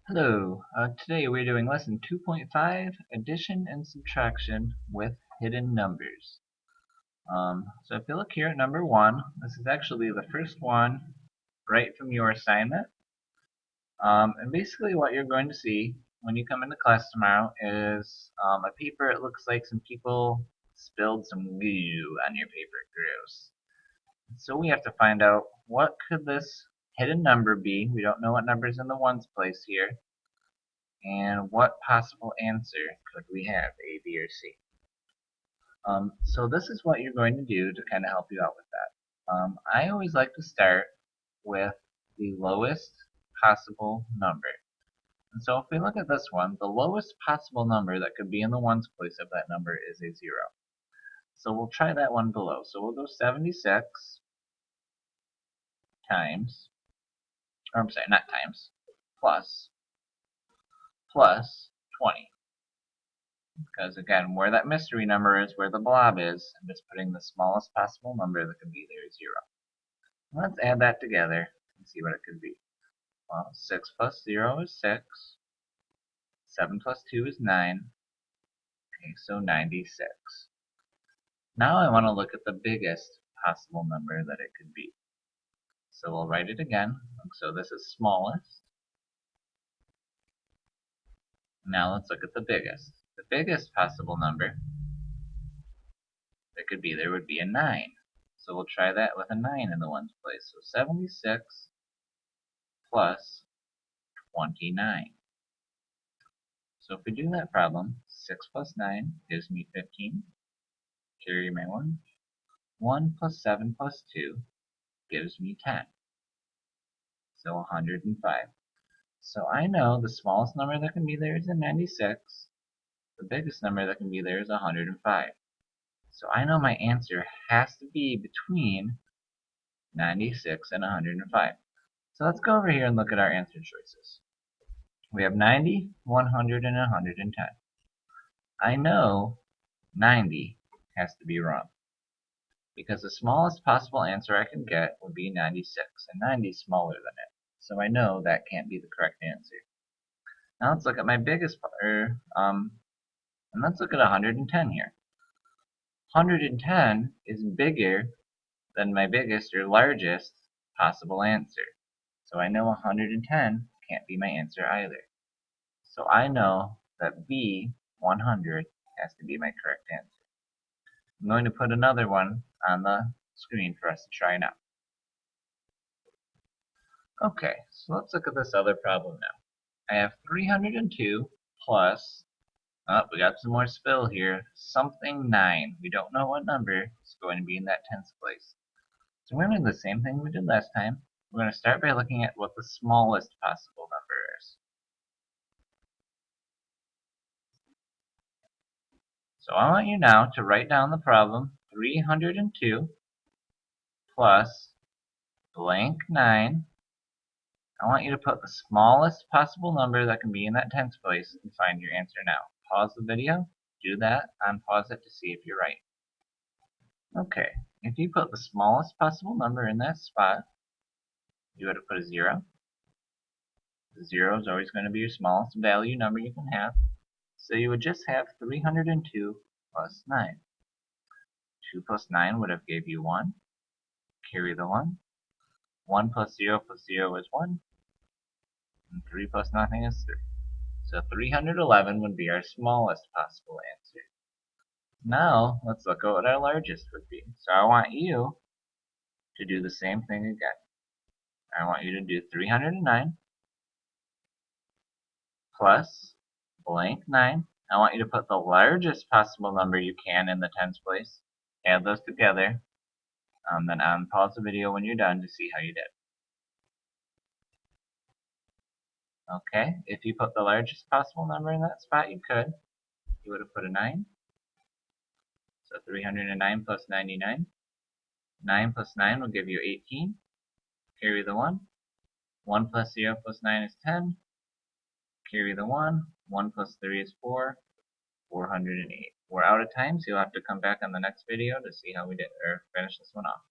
Hello, today we're doing lesson 2.5, addition and subtraction with hidden numbers. So if you look here at number 1, this is actually the first one right from your assignment. And basically what you're going to see when you come into class tomorrow is a paper. It looks like some people spilled some goo on your paper. Gross. So we have to find out what could this hidden number be. We don't know what number's in the ones place here. And what possible answer could we have, A, B, or C? So this is what you're going to do to kind of help you out with that. I always like to start with the lowest possible number. And so if we look at this one, the lowest possible number that could be in the ones place of that number is a 0. So we'll try that one below. So we'll go 76 times, or I'm sorry, not times, plus 20. Because again, where that mystery number is, where the blob is, I'm just putting the smallest possible number that could be there, 0. Let's add that together and see what it could be. Well, 6 plus 0 is 6. 7 plus 2 is 9. Okay, so 96. Now I want to look at the biggest possible number that it could be. So we'll write it again. So this is smallest. Now let's look at the biggest. The biggest possible number that could be there would be a 9. So we'll try that with a 9 in the ones place. So 76 plus 29. So if we do that problem, 6 plus 9 gives me 15. Carry my 1. 1 plus 7 plus 2 gives me 10. So 105. So I know the smallest number that can be there is a 96. The biggest number that can be there is 105. So I know my answer has to be between 96 and 105. So let's go over here and look at our answer choices. We have 90, 100, and 110. I know 90 has to be wrong, because the smallest possible answer I can get would be 96, and 90 is smaller than it. So I know that can't be the correct answer. Now let's look at my biggest part, and let's look at 110 here. 110 is bigger than my biggest or largest possible answer. So I know 110 can't be my answer either. So I know that B, 100, has to be my correct answer. I'm going to put another one on the screen for us to try now. Okay, so let's look at this other problem now. I have 302 plus, we got some more spill here, something 9. We don't know what number is going to be in that tens place. So we're going to do the same thing we did last time. We're going to start by looking at what the smallest possible number is. So I want you now to write down the problem 302 plus blank 9. I want you to put the smallest possible number that can be in that tens place and find your answer now. Pause the video, do that, unpause it to see if you're right. Okay, if you put the smallest possible number in that spot, you would have put a 0. The 0 is always going to be your smallest value number you can have. So you would just have 302 plus 9. 2 plus 9 would have gave you 1. Carry the 1. 1 plus 0 is 1. And 3 plus nothing is 3. So 311 would be our smallest possible answer. Now, let's look at what our largest would be. So I want you to do the same thing again. I want you to do 309 plus blank 9. I want you to put the largest possible number you can in the tens place. Add those together. Then unpause the video when you're done to see how you did. Okay, if you put the largest possible number in that spot, you would have put a 9. So 309 plus 99. 9 plus 9 will give you 18. Carry the 1. 1 plus 0 plus 9 is 10. Carry the 1. 1 plus 3 is 4. 408. We're out of time, so you'll have to come back on the next video to see how we did, or finish this one off.